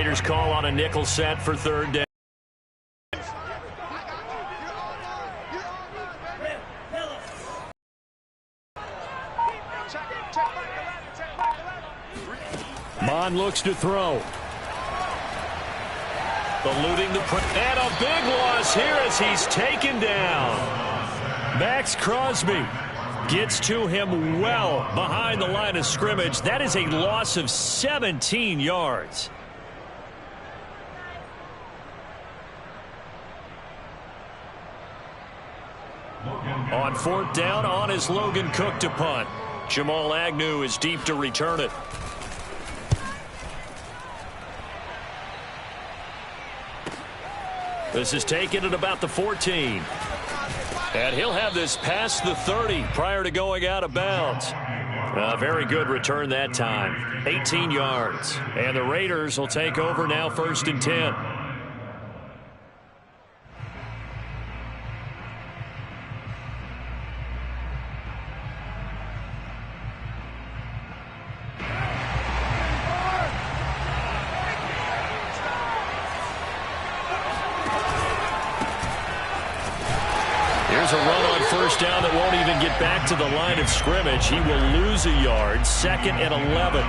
Raiders call on a nickel set for third down. Mon looks to throw. Eluding the and a big loss here as he's taken down. Max Crosby gets to him well behind the line of scrimmage. That is a loss of 17 yards. On fourth down, on is Logan Cook to punt. Jamal Agnew is deep to return it. This is taken at about the 14. And he'll have this past the 30 prior to going out of bounds. A very good return that time. 18 yards. And the Raiders will take over now, 1st and 10. Here's a run on first down that won't even get back to the line of scrimmage. He will lose a yard. 2nd and 11.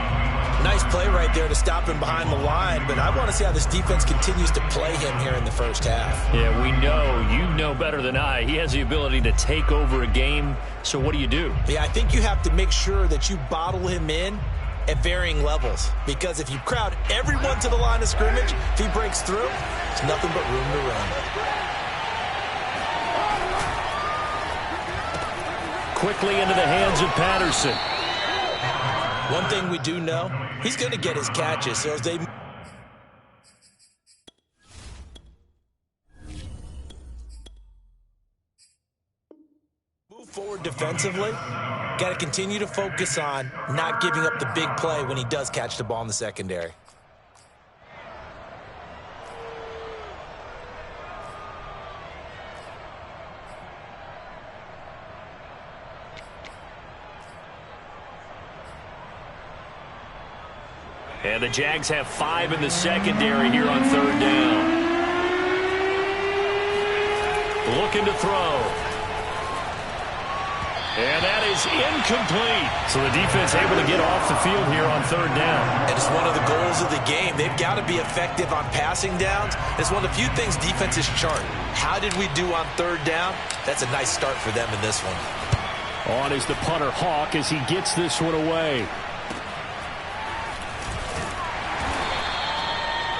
Nice play right there to stop him behind the line, but I want to see how this defense continues to play him here in the first half. Yeah, we know. You know better than I. He has the ability to take over a game, so what do you do? Yeah, I think you have to make sure that you bottle him in at varying levels, because if you crowd everyone to the line of scrimmage, if he breaks through, there's nothing but room to run. Quickly into the hands of Patterson. One thing we do know, he's going to get his catches. So as they move forward defensively, got to continue to focus on not giving up the big play when he does catch the ball in the secondary. And the Jags have 5 in the secondary here on 3rd down. Looking to throw. And that is incomplete. So the defense able to get off the field here on 3rd down. And it's one of the goals of the game. They've got to be effective on passing downs. It's one of the few things defenses chart. How did we do on 3rd down? That's a nice start for them in this one. On is the punter Hawk as he gets this one away.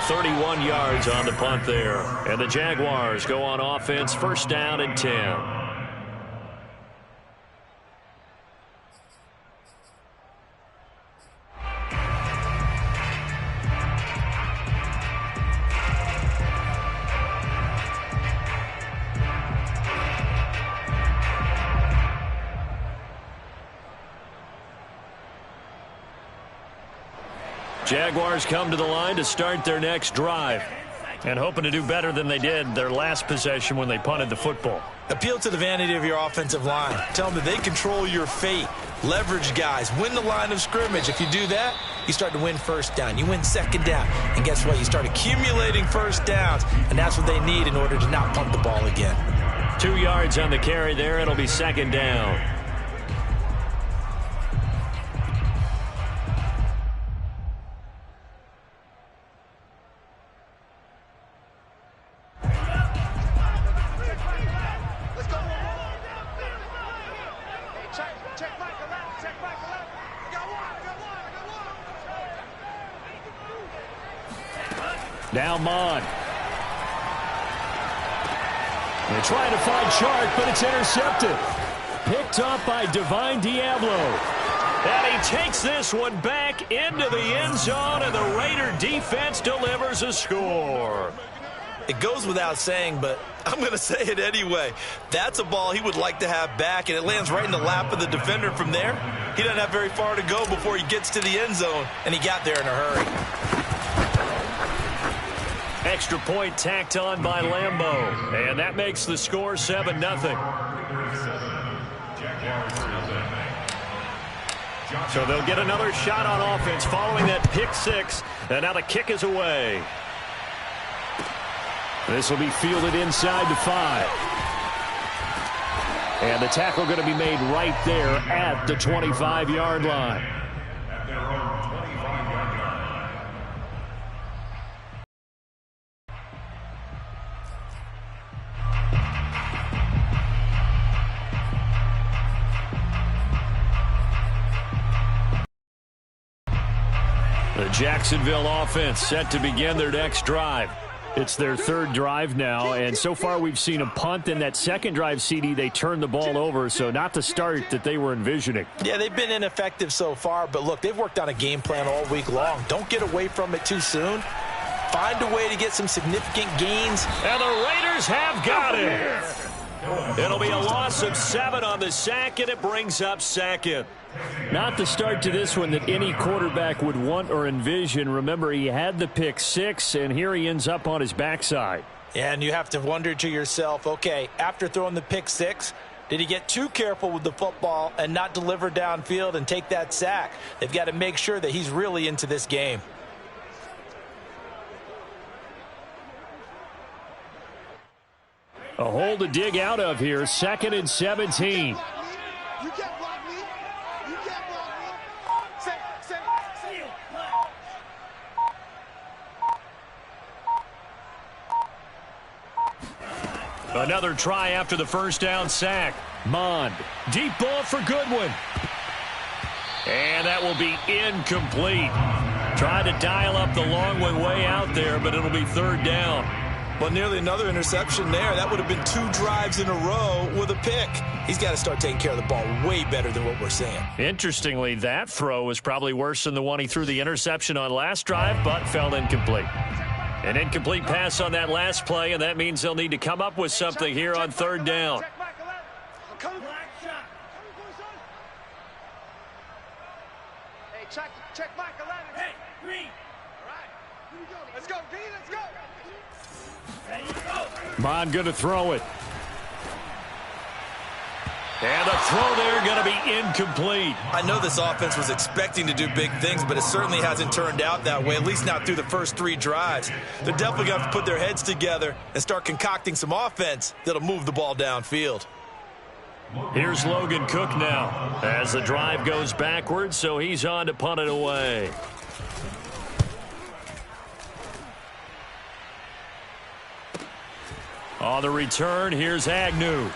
31 yards on the punt there. And the Jaguars go on offense, 1st down and 10. Jaguars come to the line to start their next drive and hoping to do better than they did their last possession when they punted the football. Appeal to the vanity of your offensive line. Tell them that they control your fate. Leverage guys. Win the line of scrimmage. If you do that, you start to win 1st down. You win 2nd down. And guess what? You start accumulating 1st downs, and that's what they need in order to not punt the ball again. 2 yards on the carry there. It'll be 2nd down. Now Mon. They're trying to find Chark, but it's intercepted. Picked up by Divine Diablo. And he takes this one back into the end zone, and the Raider defense delivers a score. It goes without saying, but I'm going to say it anyway. That's a ball he would like to have back, and it lands right in the lap of the defender from there. He doesn't have very far to go before he gets to the end zone, and he got there in a hurry. Extra point tacked on by Lambeau, and that makes the score 7-0. So they'll get another shot on offense following that pick six. And now the kick is away. This will be fielded inside the 5. And the tackle going to be made right there at the 25-yard line. The Jacksonville offense set to begin their next drive. It's their third drive now, and so far we've seen a punt. In that second drive, CD, they turned the ball over, so not the start that they were envisioning. Yeah, they've been ineffective so far, but look, they've worked on a game plan all week long. Don't get away from it too soon. Find a way to get some significant gains. And the Raiders have got it. It'll be a loss of 7 on the sack, and it brings up second. Not the start to this one that any quarterback would want or envision. Remember, he had the pick 6, and here he ends up on his backside. Yeah, and you have to wonder to yourself, okay, after throwing the pick 6, did he get too careful with the football and not deliver downfield and take that sack? They've got to make sure that he's really into this game. A hole to dig out of here, 2nd and 17. Another try after the first down sack. Mond. Deep ball for Goodwin. And that will be incomplete. Tried to dial up the long one way out there, but it'll be 3rd down. Well, nearly another interception there. That would have been 2 drives in a row with a pick. He's got to start taking care of the ball way better than what we're seeing. Interestingly, that throw was probably worse than the one he threw the interception on last drive, but fell incomplete. An incomplete pass on that last play, and that means they'll need to come up with something here on 3rd down. Check Mike 11. Hey, Green. All right. Here we go. Let's go, Green. Let's go. Mond going to throw it. And the throw there going to be incomplete. I know this offense was expecting to do big things, but it certainly hasn't turned out that way, at least not through the first 3 drives. They're definitely going to have to put their heads together and start concocting some offense that'll move the ball downfield. Here's Logan Cook now as the drive goes backwards, so he's on to punt it away. On the return, here's Agnew.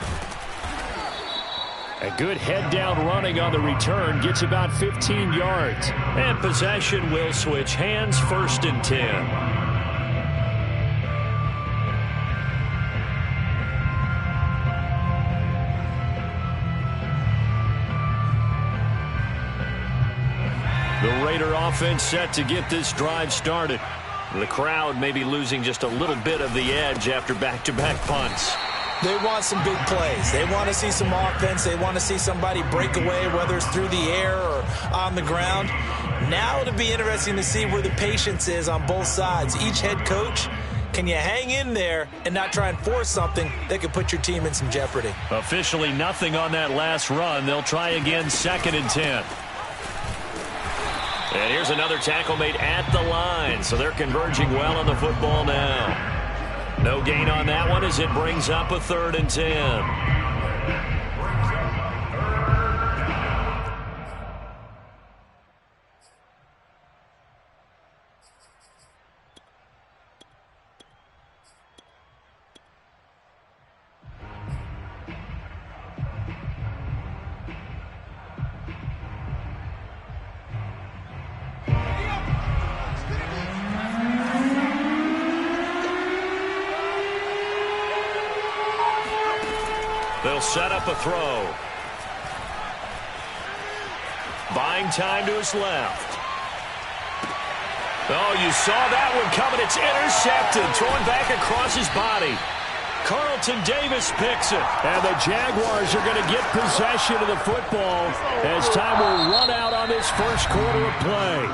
A good head-down running on the return gets about 15 yards. And possession will switch hands, 1st and 10. The Raider offense set to get this drive started. The crowd may be losing just a little bit of the edge after back-to-back punts. They want some big plays. They want to see some offense. They want to see somebody break away, whether it's through the air or on the ground. Now it'll be interesting to see where the patience is on both sides. Each head coach, can you hang in there and not try and force something that could put your team in some jeopardy? Officially nothing on that last run. They'll try again, 2nd and 10. And here's another tackle made at the line, so they're converging well on the football now. No gain on that one as it brings up a 3rd and 10. They'll set up a throw. Buying time to his left. Oh, you saw that one coming. It's intercepted. Throwing back across his body. Carlton Davis picks it. And the Jaguars are going to get possession of the football as time will run out on this first quarter of play.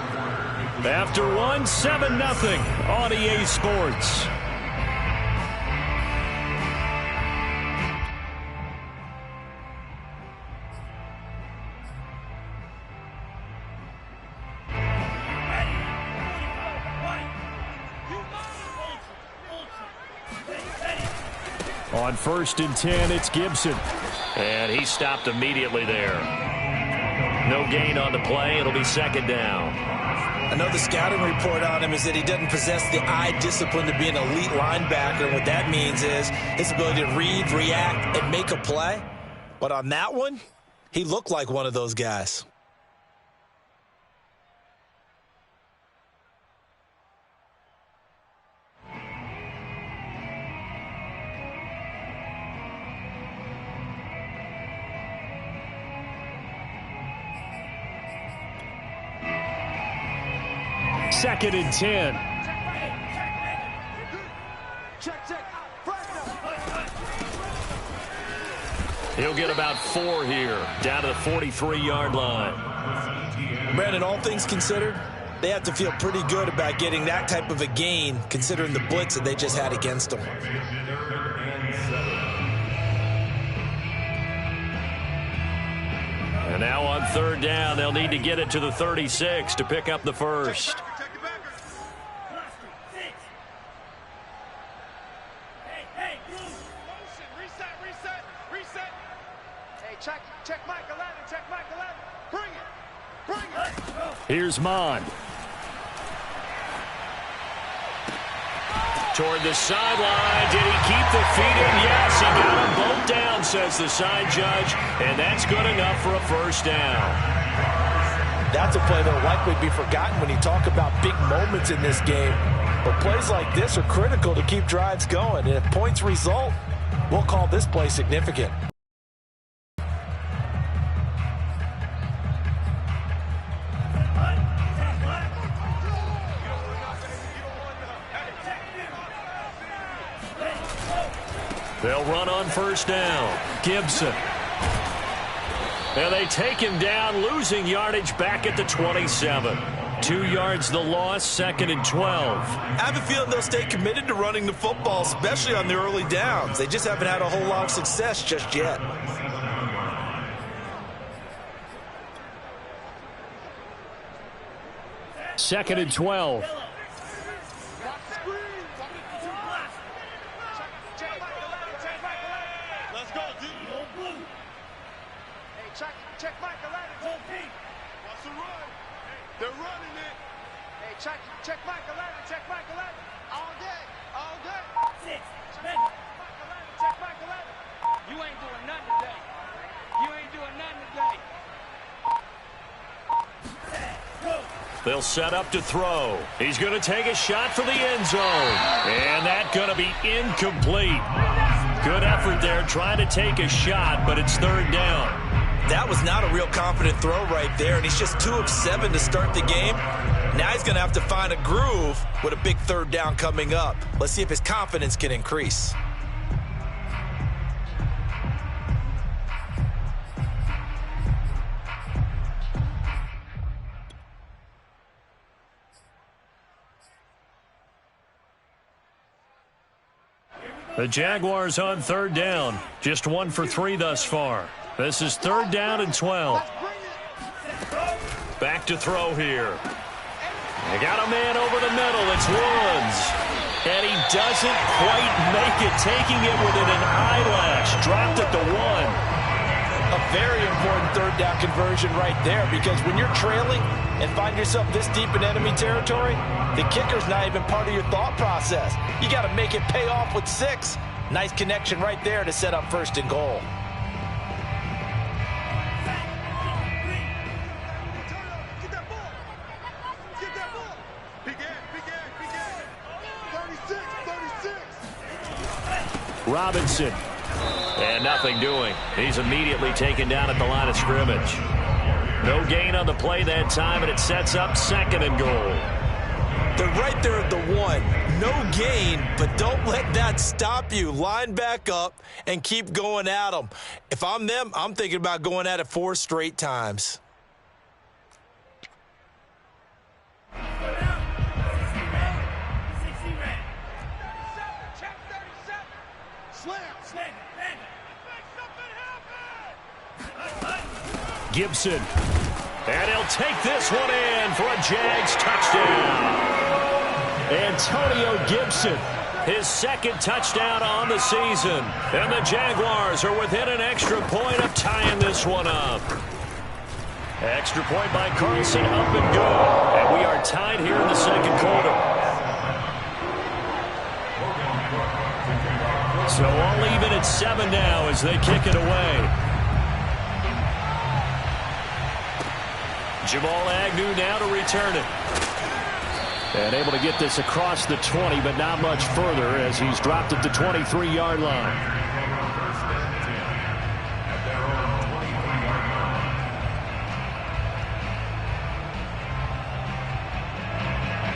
After one, 7-0 on EA Sports. On 1st and 10, it's Gibson. And he stopped immediately there. No gain on the play. It'll be 2nd down. I know the scouting report on him is that he doesn't possess the eye discipline to be an elite linebacker. And what that means is his ability to read, react, and make a play. But on that one, he looked like one of those guys. Second and 10. He'll get about 4 here, down to the 43-yard line. Brandon, all things considered, they have to feel pretty good about getting that type of a gain, considering the blitz that they just had against them. And now on 3rd down, they'll need to get it to the 36 to pick up the first. Here's Mond. Toward the sideline. Did he keep the feet in? Yes, he got them both down, says the side judge. And that's good enough for a 1st down. That's a play that will likely be forgotten when you talk about big moments in this game. But plays like this are critical to keep drives going. And if points result, we'll call this play significant. They'll run on 1st down. Gibson. And they take him down, losing yardage back at the 27. 2 yards the loss, 2nd and 12. I have a feeling they'll stay committed to running the football, especially on the early downs. They just haven't had a whole lot of success just yet. Second and 12. They'll set up to throw. He's going to take a shot for the end zone. And that's going to be incomplete. Good effort there trying to take a shot, but it's 3rd down. That was not a real confident throw right there, and he's just 2 of 7 to start the game. Now he's going to have to find a groove with a big 3rd down coming up. Let's see if his confidence can increase. The Jaguars on 3rd down. Just 1 for 3 thus far. This is 3rd down and 12. Back to throw here. They got a man over the middle. It's Woods. And he doesn't quite make it, taking it within an eyelash. Dropped at the 1. A very important 3rd down conversion right there, because when you're trailing and find yourself this deep in enemy territory, the kicker's not even part of your thought process. You got to make it pay off with 6. Nice connection right there to set up 1st and goal. Robinson. And nothing doing. He's immediately taken down at the line of scrimmage. No gain on the play that time, and it sets up 2nd and goal. They're right there at the 1. No gain, but don't let that stop you. Line back up and keep going at them. If I'm them, I'm thinking about going at it 4 straight times. Gibson. And he'll take this one in for a Jags touchdown. Antonio Gibson his second touchdown on the season. And the Jaguars are within an extra point of tying this one up. Extra point by Carlson, up and good. And we are tied here in the second quarter. So all even at 7 now as they kick it away. Jamal Agnew now to return it. And able to get this across the 20, but not much further as he's dropped at the 23-yard line.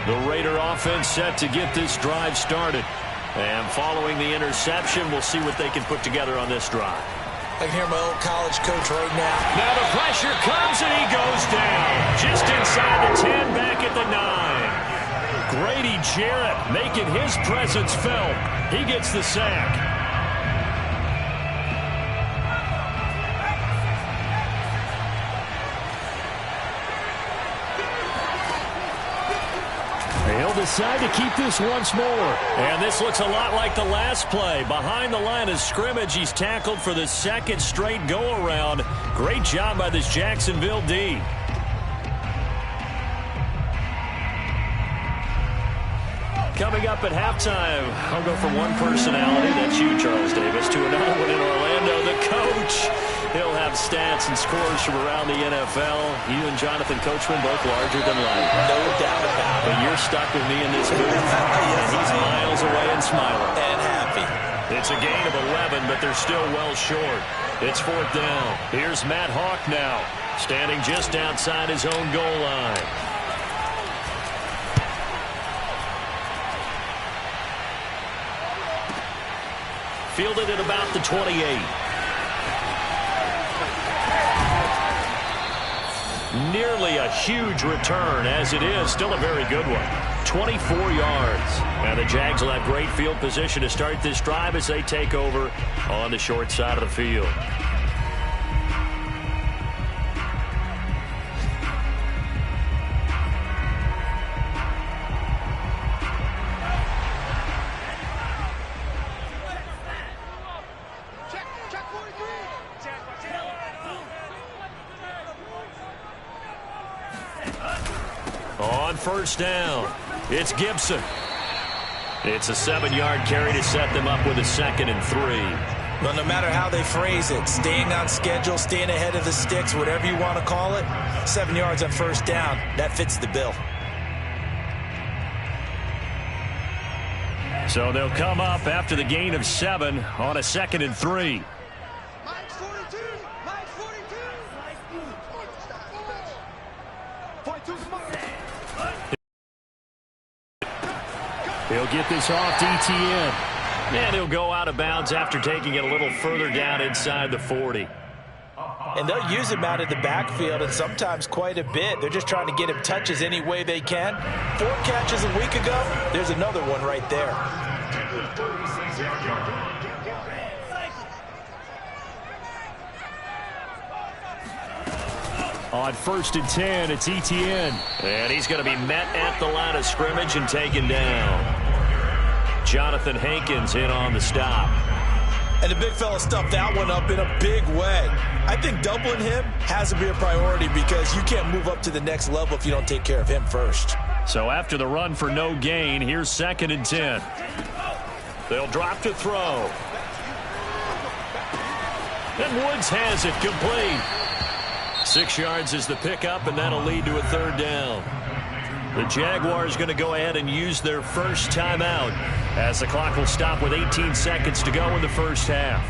The Raider offense set to get this drive started. And following the interception, we'll see what they can put together on this drive. I can hear my old college coach right now. Now the pressure comes and he goes down. Just inside the 10, back at the 9. Grady Jarrett making his presence felt. He gets the sack. He'll decide to keep this once more. And this looks a lot like the last play. Behind the line of scrimmage, he's tackled for the second straight go-around. Great job by this Jacksonville D. Coming up at halftime, I'll go from one personality, that's you, Charles Davis, to another one in Orlando, the coach. He'll have stats and scores from around the NFL. You and Jonathan Coachman both larger than life. No doubt about it. But you're stuck with me in this booth. And he's miles away and smiling. And happy. It's a gain of 11, but they're still well short. It's 4th down. Here's Matt Hawk now, standing just outside his own goal line. Fielded at about the 28. Nearly a huge return, as it is still a very good one. 24 yards. And the Jags will have great field position to start this drive as they take over on the short side of the field. On first down, it's Gibson. It's a 7-yard carry to set them up with a 2nd and 3. Well, no matter how they phrase it, staying on schedule, staying ahead of the sticks, whatever you want to call it, 7 yards on first down, that fits the bill. So they'll come up after the gain of 7 on a 2nd and 3. He'll get this off to ETN. And he'll go out of bounds after taking it a little further down inside the 40. And they'll use him out of the backfield, and sometimes quite a bit. They're just trying to get him touches any way they can. 4 catches a week ago. There's another one right there. On 1st and 10, it's ETN. And he's going to be met at the line of scrimmage and taken down. Jonathan Hankins in on the stop. And the big fella stuffed that one up in a big way. I think doubling him has to be a priority because you can't move up to the next level if you don't take care of him first. So after the run for no gain, here's 2nd and 10. They'll drop to throw. And Woods has it complete. 6 yards is the pickup, and that'll lead to a 3rd down. The Jaguars going to go ahead and use their first timeout as the clock will stop with 18 seconds to go in the first half.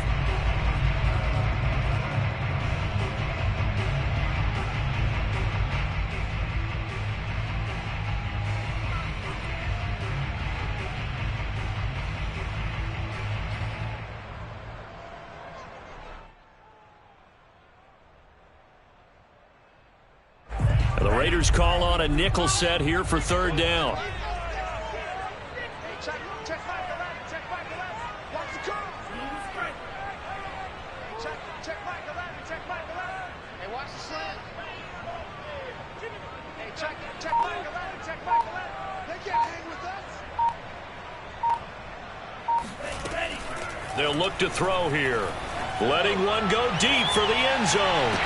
The Raiders call on a nickel set here for 3rd down. They'll look to throw here. Letting one go deep for the end zone.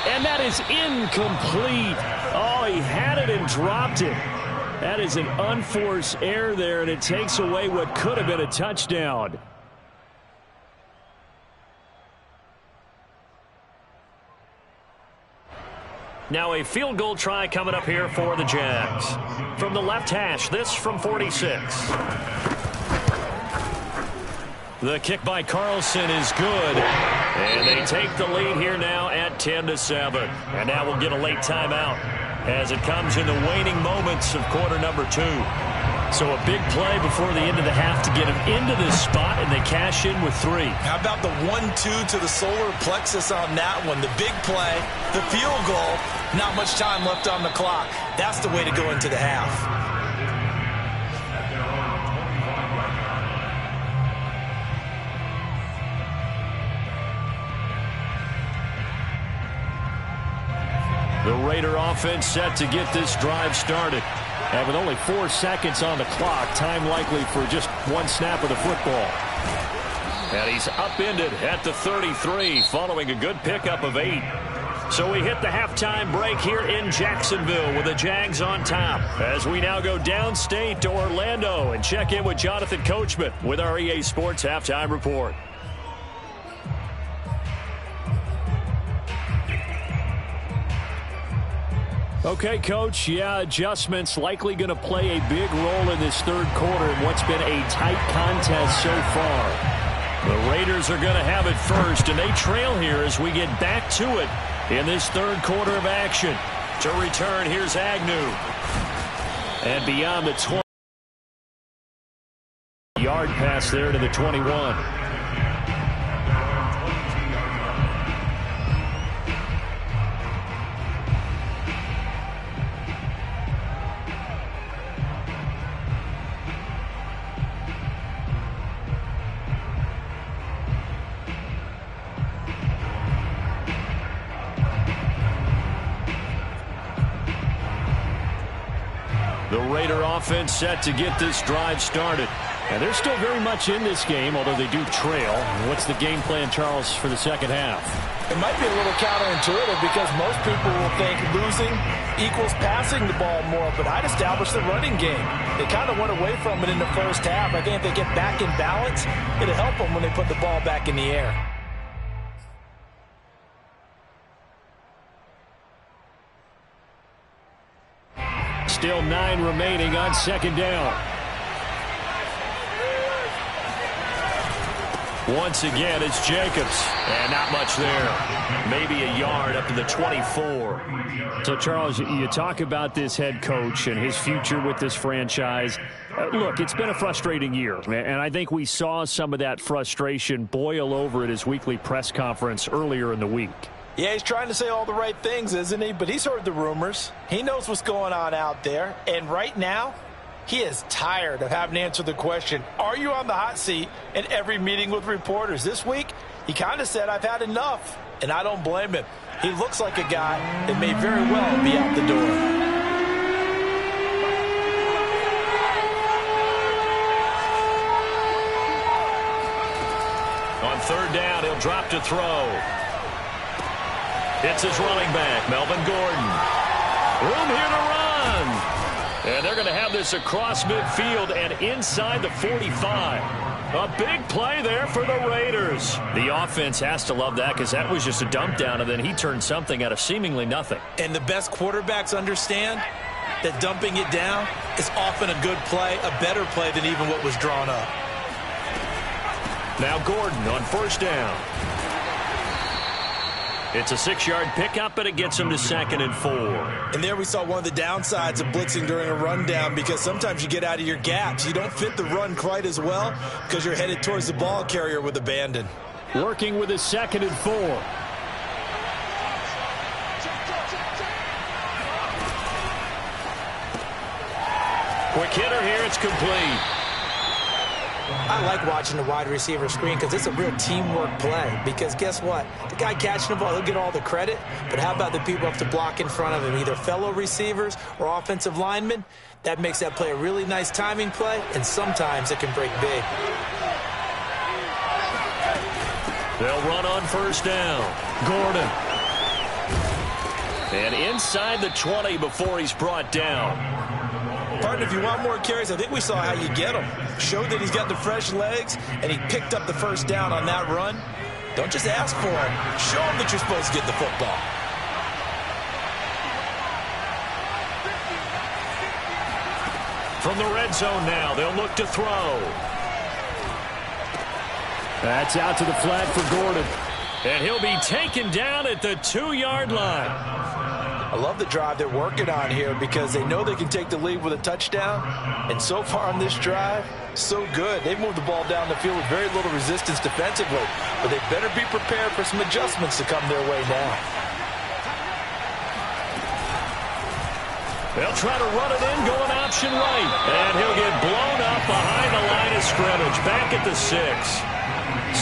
And that is incomplete. Oh, he had it and dropped it. That is an unforced error there, and it takes away what could have been a touchdown. Now a field goal try coming up here for the Jags. From the left hash, this from 46. The kick by Carlson is good. And they take the lead here now at 10-7. And now we'll get a late timeout as it comes in the waning moments of quarter number 2. So a big play before the end of the half to get them into this spot, and they cash in with 3. How about the 1-2 to the solar plexus on that one? The big play, the field goal, not much time left on the clock. That's the way to go into the half. The Raider offense set to get this drive started. And with only 4 seconds on the clock, time likely for just one snap of the football. And he's upended at the 33 following a good pickup of 8. So we hit the halftime break here in Jacksonville with the Jags on top. As we now go downstate to Orlando and check in with Jonathan Coachman with our EA Sports Halftime Report. Okay, Coach, adjustments likely going to play a big role in this third quarter in what's been a tight contest so far. The Raiders are going to have it first, and they trail here as we get back to it in this third quarter of action. To return, here's Agnew. And beyond the 20-yard pass there to the 21. The Raider offense set to get this drive started. And they're still very much in this game, although they do trail. What's the game plan, Charles, for the second half? It might be a little counterintuitive because most people will think losing equals passing the ball more, but I'd establish the running game. They kind of went away from it in the first half. I think if they get back in balance, it'll help them when they put the ball back in the air. Still 9 remaining on second down. Once again, it's Jacobs. And not much there. Maybe a yard up to the 24. So, Charles, you talk about this head coach and his future with this franchise. Look, it's been a frustrating year, and I think we saw some of that frustration boil over at his weekly press conference earlier in the week. Yeah, he's trying to say all the right things, isn't he? But he's heard the rumors. He knows what's going on out there. And right now, he is tired of having to answer the question, are you on the hot seat in every meeting with reporters? This week, he kind of said, I've had enough. And I don't blame him. He looks like a guy that may very well be out the door. On third down, he'll drop to throw. It's his running back, Melvin Gordon. Room here to run. And they're going to have this across midfield and inside the 45. A big play there for the Raiders. The offense has to love that because that was just a dump down, and then he turned something out of seemingly nothing. And the best quarterbacks understand that dumping it down is often a good play, a better play than even what was drawn up. Now Gordon on first down. It's a 6-yard pickup, but it gets him to 2nd and 4. And there we saw one of the downsides of blitzing during a rundown because sometimes you get out of your gaps. You don't fit the run quite as well because you're headed towards the ball carrier with abandon. Working with his 2nd and 4. Quick hitter here, it's complete. I like watching the wide receiver screen because it's a real teamwork play. Because guess what? The guy catching the ball, he'll get all the credit. But how about the people up to block in front of him, either fellow receivers or offensive linemen? That makes that play a really nice timing play, and sometimes it can break big. They'll run on first down. Gordon. And inside the 20 before he's brought down. Partner, if you want more carries, I think we saw how you get them. Showed that he's got the fresh legs, and he picked up the first down on that run. Don't just ask for him. Show him that you're supposed to get the football. From the red zone now, they'll look to throw. That's out to the flat for Gordon. And he'll be taken down at the 2-yard line. I love the drive they're working on here because they know they can take the lead with a touchdown. And so far on this drive, so good. They've moved the ball down the field with very little resistance defensively. But they better be prepared for some adjustments to come their way now. They'll try to run it in, going option right. And he'll get blown up behind the line of scrimmage. Back at the 6.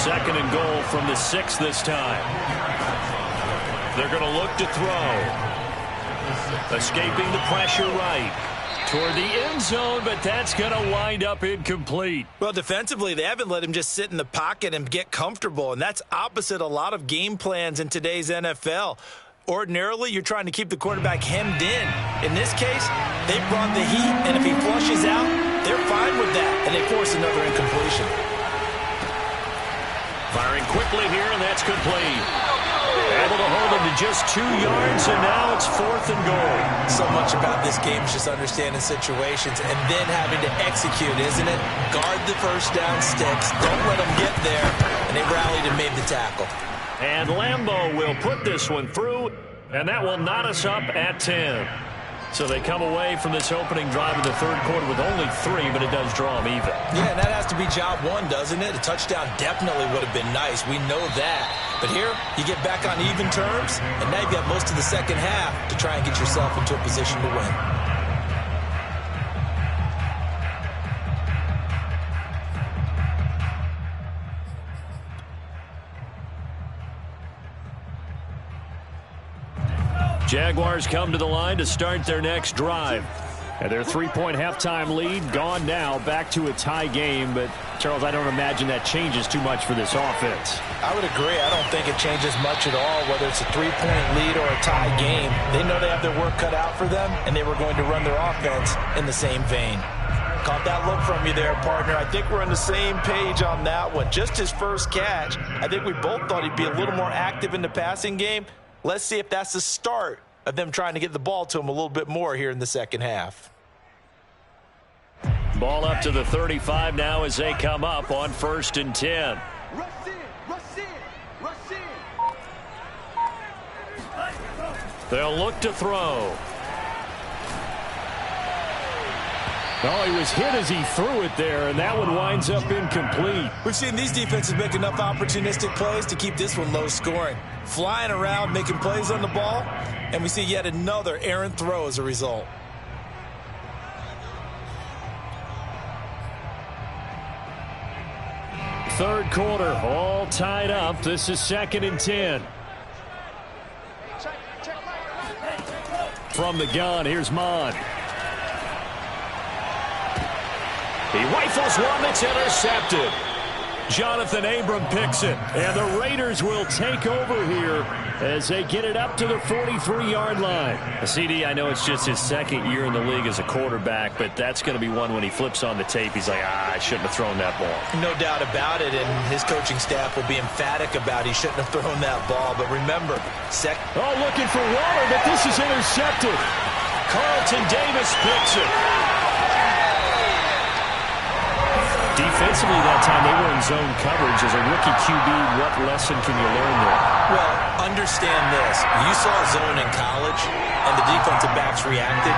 2nd and goal from the 6 this time. They're going to look to throw. Escaping the pressure right. Toward the end zone, but that's going to wind up incomplete. Well, defensively, they haven't let him just sit in the pocket and get comfortable, and that's opposite a lot of game plans in today's NFL. Ordinarily, you're trying to keep the quarterback hemmed in. In this case, they brought the heat, and if he flushes out, they're fine with that, and they force another incompletion. Firing quickly here, and that's complete. Able to hold him to just 2 yards, and now it's 4th and goal. So much about this game is just understanding situations and then having to execute, isn't it? Guard the first down sticks. Don't let them get there. And they rallied and made the tackle. And Lambeau will put this one through, and that will knot us up at 10. So they come away from this opening drive in the 3rd quarter with only 3, but it does draw them even. Yeah, and that has to be job 1, doesn't it? A touchdown definitely would have been nice. We know that. But here, you get back on even terms, and now you've got most of the second half to try and get yourself into a position to win. Jaguars come to the line to start their next drive. And their 3-point halftime lead gone now, back to a tie game. But, Charles, I don't imagine that changes too much for this offense. I would agree. I don't think it changes much at all, whether it's a 3-point lead or a tie game. They know they have their work cut out for them, and they were going to run their offense in the same vein. Caught that look from you there, partner. I think we're on the same page on that one. Just his first catch, I think we both thought he'd be a little more active in the passing game. Let's see if that's the start of them trying to get the ball to him a little bit more here in the second half. Ball up to the 35 now as they come up on 1st and 10. Rush in, rush in, rush in. They'll look to throw. Oh, he was hit as he threw it there, and that one winds up incomplete. We've seen these defenses make enough opportunistic plays to keep this one low scoring. Flying around, making plays on the ball, and we see yet another errant throw as a result. Third quarter, all tied up. This is 2nd and 10. From the gun, here's Mon. He rifles one that's intercepted. Jonathan Abram picks it. And the Raiders will take over here as they get it up to the 43-yard line. CD, I know it's just his 2nd year in the league as a quarterback, but that's going to be one when he flips on the tape. He's like, I shouldn't have thrown that ball. No doubt about it, and his coaching staff will be emphatic about he shouldn't have thrown that ball. But remember, looking for Waller, but this is intercepted. Carlton Davis picks it. Defensively that time, they were in zone coverage. As a rookie QB, what lesson can you learn there? Well, understand this. You saw zone in college, and the defensive backs reacted,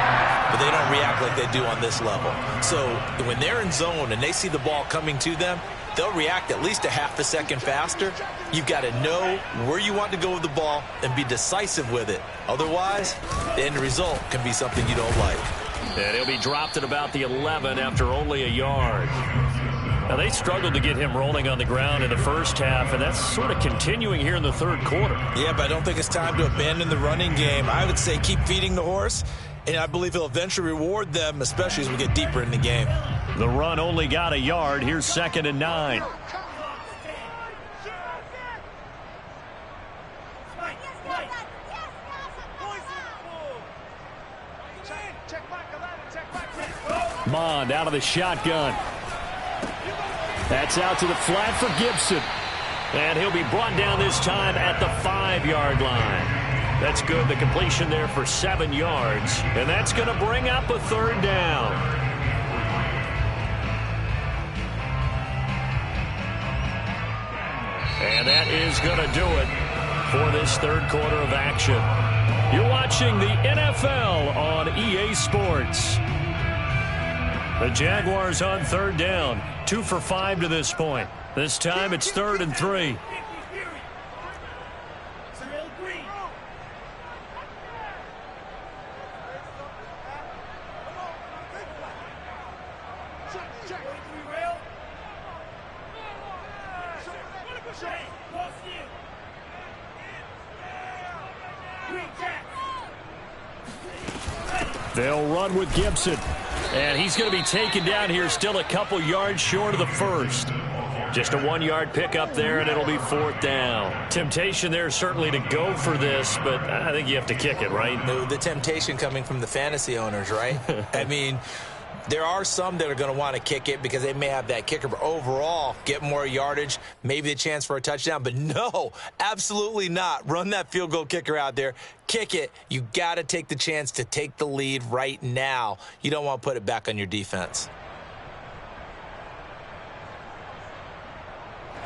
but they don't react like they do on this level. So when they're in zone and they see the ball coming to them, they'll react at least a half a second faster. You've got to know where you want to go with the ball and be decisive with it. Otherwise, the end result can be something you don't like. And he'll be dropped at about the 11 after only a yard. Now, they struggled to get him rolling on the ground in the first half, and that's sort of continuing here in the 3rd quarter. Yeah, but I don't think it's time to abandon the running game. I would say keep feeding the horse, and I believe he'll eventually reward them, especially as we get deeper in the game. The run only got a yard. Here's 2nd and 9. Mond out of the shotgun. That's out to the flat for Gibson. And he'll be brought down this time at the 5-yard line. That's good. The completion there for 7 yards. And that's going to bring up a 3rd down. And that is going to do it for this 3rd quarter of action. You're watching the NFL on EA Sports. The Jaguars on 3rd down. 2 for 5 to this point. This time it's 3rd and 3. They'll run with Gibson. And he's going to be taken down here, still a couple yards short of the first. Just a 1-yard pickup there, and it'll be 4th down. Temptation there certainly to go for this, but I think you have to kick it, right? No, the temptation coming from the fantasy owners, right? I mean, there are some that are going to want to kick it because they may have that kicker, but overall, get more yardage, maybe a chance for a touchdown. But no, absolutely not. Run that field goal kicker out there. Kick it. You got to take the chance to take the lead right now. You don't want to put it back on your defense.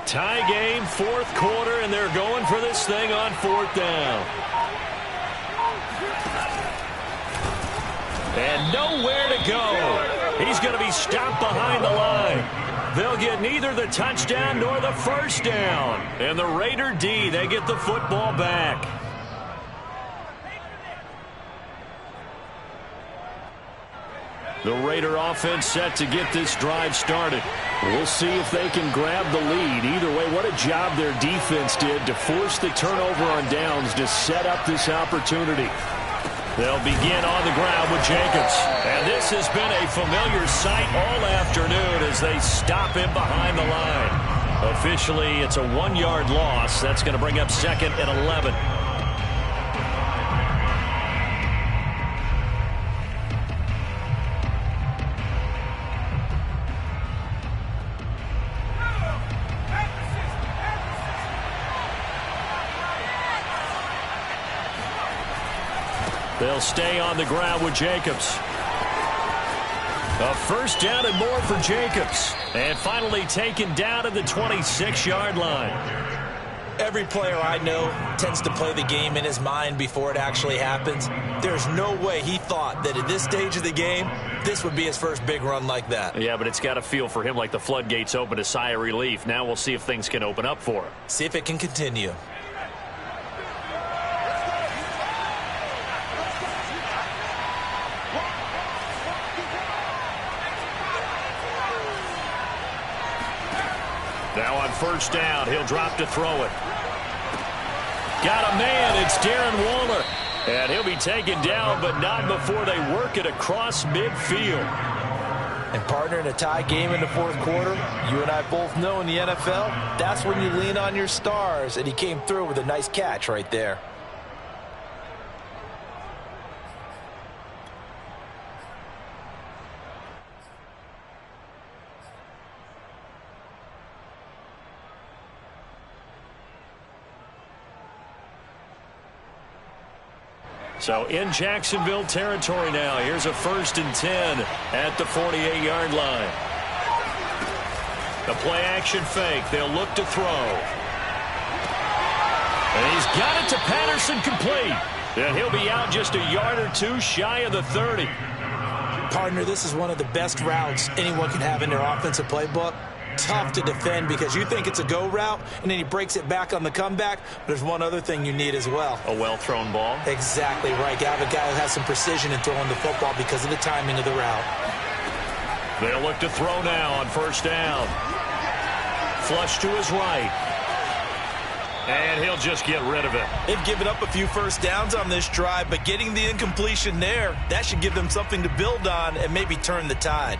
Tie game, 4th quarter, and they're going for this thing on 4th down. And nowhere to go. He's going to be stopped behind the line. They'll get neither the touchdown nor the 1st down. And the Raider D, they get the football back. The Raider offense set to get this drive started. We'll see if they can grab the lead. Either way, what a job their defense did to force the turnover on downs to set up this opportunity. They'll begin on the ground with Jacobs. And this has been a familiar sight all afternoon as they stop him behind the line. Officially, it's a 1-yard loss. That's going to bring up 2nd and 11. They'll stay on the ground with Jacobs. A 1st down and more for Jacobs. And finally taken down at the 26-yard line. Every player I know tends to play the game in his mind before it actually happens. There's no way he thought that at this stage of the game, this would be his first big run like that. Yeah, but it's got to feel for him like the floodgates open, a sigh of relief. Now we'll see if things can open up for him. See if it can continue. Now on 1st down, he'll drop to throw it. Got a man, it's Darren Waller. And he'll be taken down, but not before they work it across midfield. And partner, in a tie game in the 4th quarter, you and I both know in the NFL, that's when you lean on your stars. And he came through with a nice catch right there. So in Jacksonville territory now. Here's a 1st and 10 at the 48-yard line. The play action fake. They'll look to throw. And he's got it to Patterson, complete. And he'll be out just a yard or two shy of the 30. Partner, this is one of the best routes anyone can have in their offensive playbook. Tough to defend because you think it's a go route, and then he breaks it back on the comeback. But there's one other thing you need as well. A well-thrown ball? Exactly right. You have a guy who has some precision in throwing the football because of the timing of the route. They'll look to throw now on 1st down. Flush to his right. And he'll just get rid of it. They've given up a few 1st downs on this drive, but getting the incompletion there, that should give them something to build on and maybe turn the tide.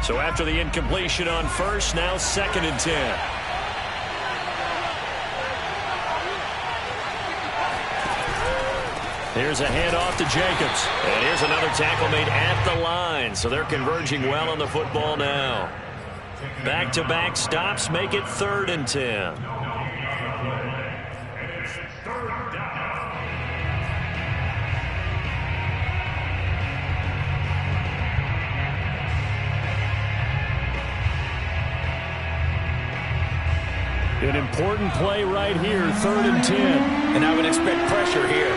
So after the incompletion on 1st, now 2nd and 10. Here's a handoff to Jacobs. And here's another tackle made at the line. So they're converging well on the football now. Back-to-back stops make it 3rd and 10. An important play right here, 3rd and 10. And I would expect pressure here.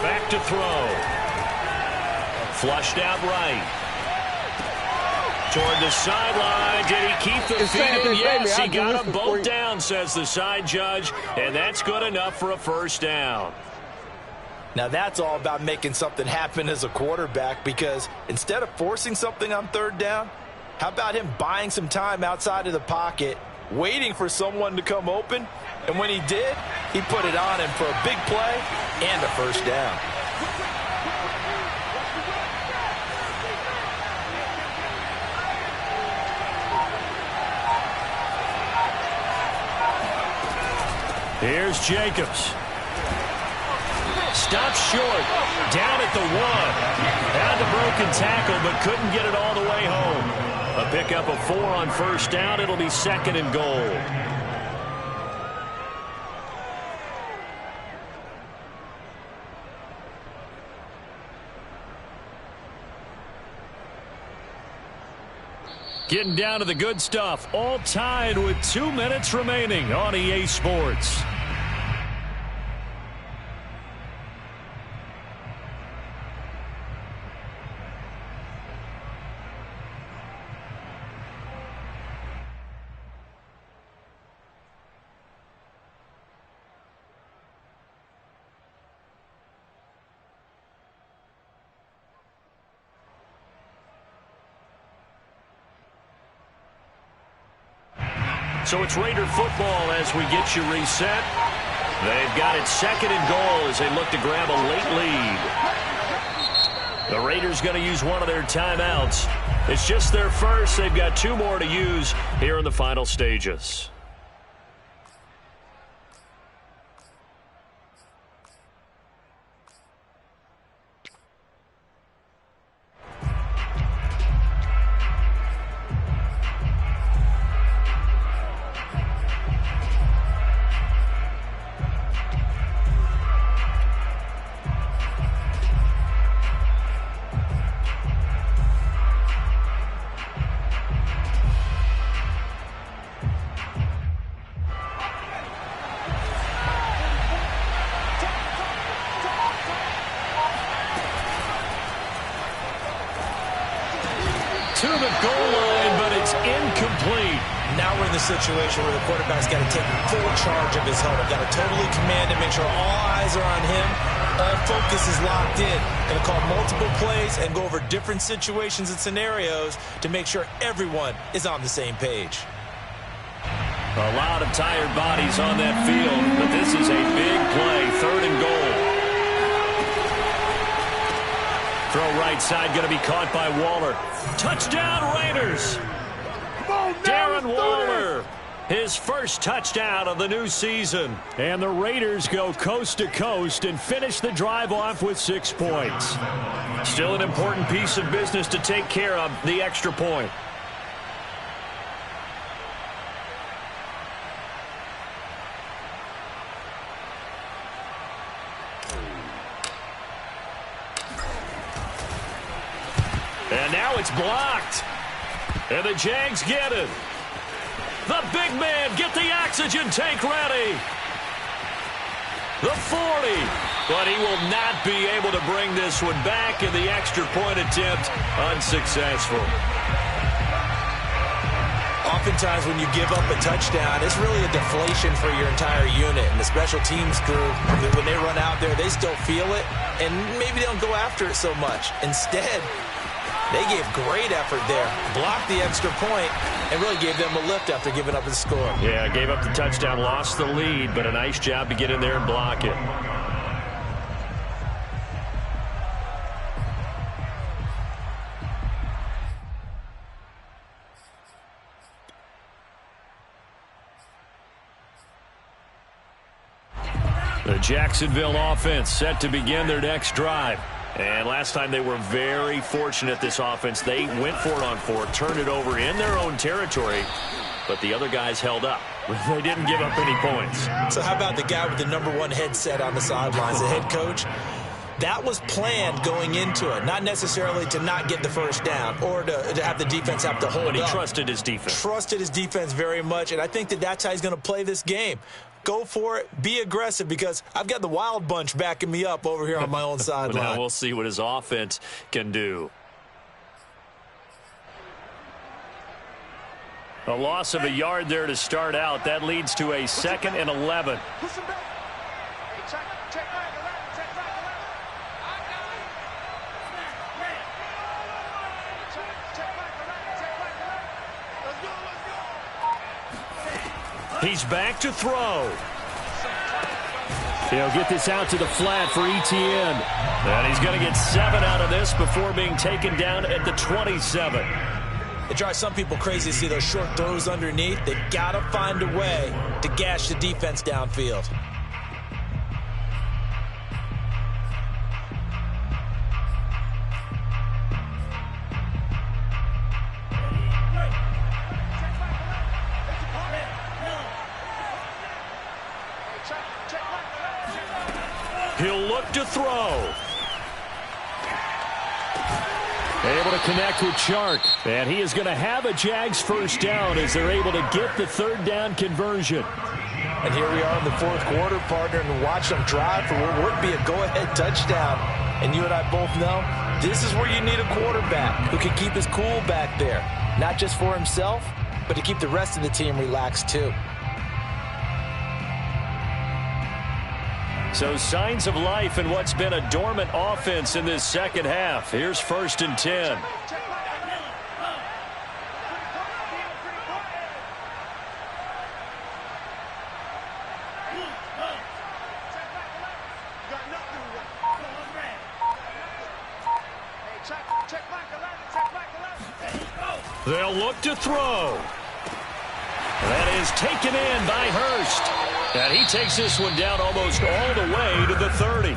Back to throw. Flushed out right. Toward the sideline. Did he keep the feet in? Yes, he got them both down, says the side judge. And that's good enough for a 1st down. Now that's all about making something happen as a quarterback, because instead of forcing something on 3rd down, how about him buying some time outside of the pocket, waiting for someone to come open? And when he did, he put it on him for a big play and a 1st down. Here's Jacobs. Stops short. Down at the 1. Had the broken tackle, but couldn't get it all the way home. A pickup of 4 on 1st down. It'll be 2nd and goal. Getting down to the good stuff. All tied with 2 minutes remaining on EA Sports. So it's Raider football as we get you reset. They've got it 2nd and goal as they look to grab a late lead. The Raiders going to use one of their timeouts. It's just their first. They've got 2 more to use here in the final stages. To the goal line, but it's incomplete. Now we're in the situation where the quarterback's got to take full charge of his helmet. Got to totally command it, make sure all eyes are on him. All focus is locked in. Going to call multiple plays and go over different situations and scenarios to make sure everyone is on the same page. A lot of tired bodies on that field, but this is a big play. 3rd and goal. Throw right side, going to be caught by Waller. Touchdown, Raiders. Darren Waller, his first touchdown of the new season. And the Raiders go coast to coast and finish the drive off with 6 points. Still an important piece of business to take care of, the extra point. And now it's blocked. And the Jags get it. The big man, get the oxygen tank ready. The 40. But he will not be able to bring this one back, and the extra point attempt unsuccessful. Oftentimes when you give up a touchdown, it's really a deflation for your entire unit. And the special teams crew, when they run out there, they still feel it, and maybe they don't go after it so much. Instead, they gave great effort there, blocked the extra point, and really gave them a lift after giving up the score. Yeah, gave up the touchdown, lost the lead, but a nice job to get in there and block it. The Jacksonville offense set to begin their next drive. And last time they were very fortunate, this offense. They went for it on 4, turned it over in their own territory, but the other guys held up. They didn't give up any points. So how about the guy with the #1 headset on the sidelines, the head coach? That was planned going into it, not necessarily to not get the first down or to have the defense have to hold up. But he trusted his defense. Trusted his defense very much, and I think that's how he's going to play this game. Go for it. Be aggressive, because I've got the wild bunch backing me up over here on my own sideline. Now we'll see what his offense can do. A loss of a yard there to start out. That leads to a 2nd and 11. He's back to throw. He'll get this out to the flat for Etienne. And he's going to get 7 out of this before being taken down at the 27. It drives some people crazy to see those short throws underneath. They've got to find a way to gash the defense downfield. He'll look to throw. Able to connect with Chark. And he is going to have a Jags first down as they're able to get the 3rd down conversion. And here we are in the 4th quarter, partner, and watch them drive for what would be a go-ahead touchdown. And you and I both know this is where you need a quarterback who can keep his cool back there. Not just for himself, but to keep the rest of the team relaxed too. So signs of life in what's been a dormant offense in this second half. Here's 1st and 10. They'll look to throw. That is taken in by Hurst. And he takes this one down almost all the way to the 30.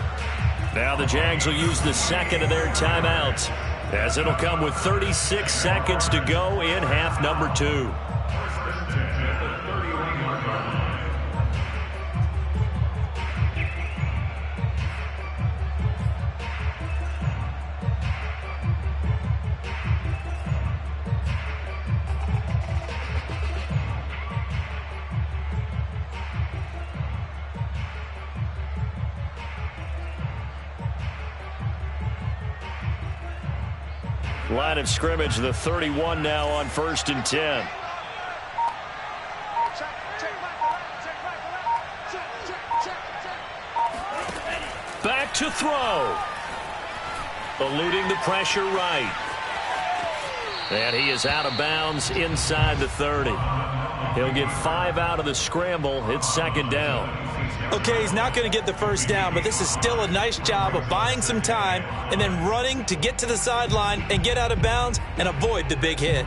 Now the Jags will use the 2nd of their timeouts, as it'll come with 36 seconds to go in half number 2. Line of scrimmage, the 31 now on 1st and 10. Back to throw. Eluding the pressure right. And he is out of bounds inside the 30. He'll get 5 out of the scramble. It's 2nd down. Okay, he's not going to get the first down, but this is still a nice job of buying some time and then running to get to the sideline and get out of bounds and avoid the big hit.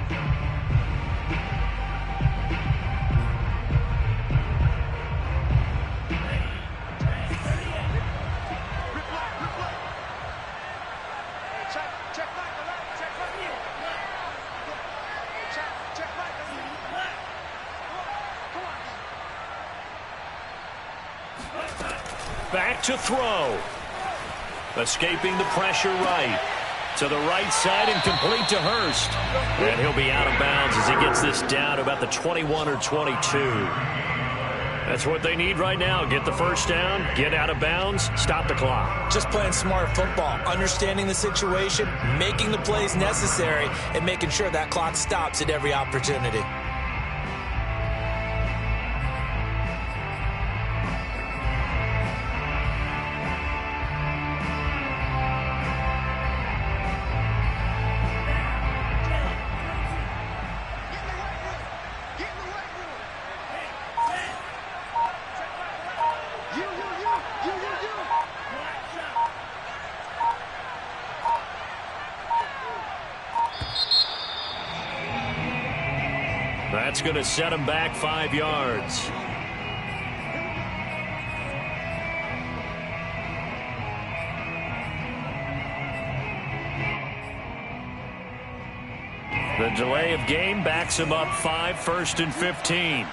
Back to throw. Escaping the pressure right. To the right side and complete to Hurst. And he'll be out of bounds as he gets this down to about the 21 or 22. That's what they need right now. Get the first down, get out of bounds, stop the clock. Just playing smart football, understanding the situation, making the plays necessary, and making sure that clock stops at every opportunity. That's going to set him back 5 yards. The delay of game backs him up 5, 1st and 15.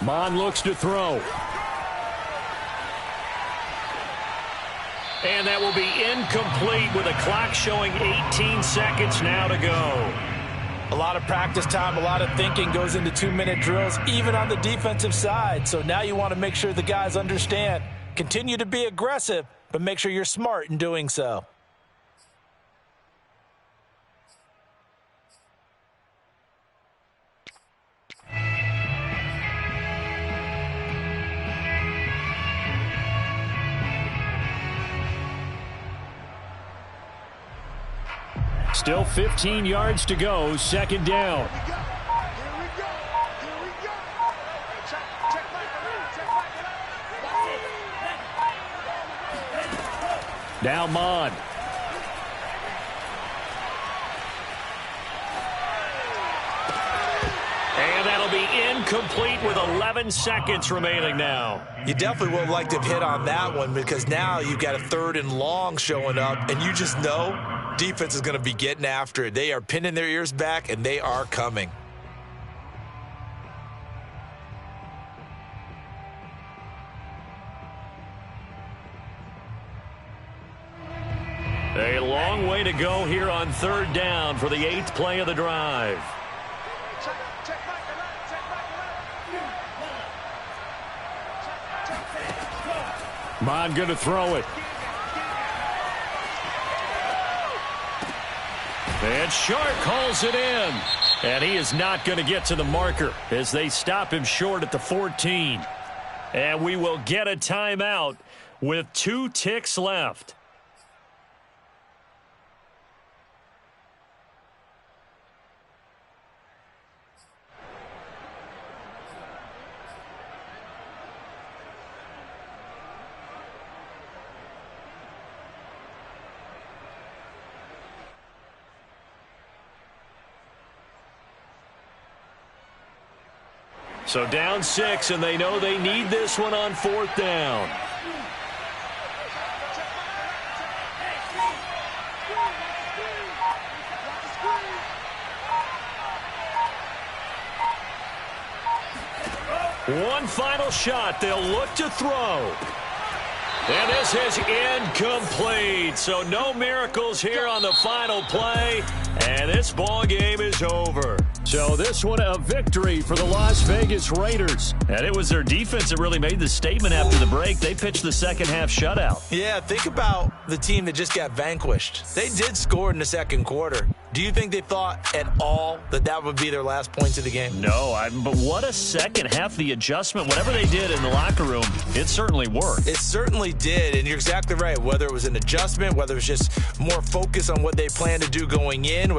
Mon looks to throw. And that will be incomplete with a clock showing 18 seconds now to go. A lot of practice time, a lot of thinking goes into 2-minute drills, even on the defensive side. So now you want to make sure the guys understand. Continue to be aggressive, but make sure you're smart in doing so. Still 15 yards to go, 2nd down. Now Mon. And that'll be incomplete with 11 seconds remaining now. You definitely would like to have hit on that one because now you've got a 3rd and long showing up, and you just know defense is going to be getting after it. They are pinning their ears back, and they are coming. A long way to go here on 3rd down for the 8th play of the drive. Mon going to throw it. And Sharp calls it in. And he is not going to get to the marker as they stop him short at the 14. And we will get a timeout with 2 ticks left. So down 6, and they know they need this one on 4th down. One final shot. They'll look to throw. And this is incomplete. So no miracles here on the final play. And this ball game is over. So this one a victory for the Las Vegas Raiders. And it was their defense that really made the statement after the break. They pitched the second half shutout. Yeah, think about the team that just got vanquished. They did score in the 2nd quarter. Do you think they thought at all that that would be their last points of the game? No, but what a second half. The adjustment, whatever they did in the locker room, it certainly worked. It certainly did, and you're exactly right. Whether it was an adjustment, whether it was just more focus on what they plan to do going in,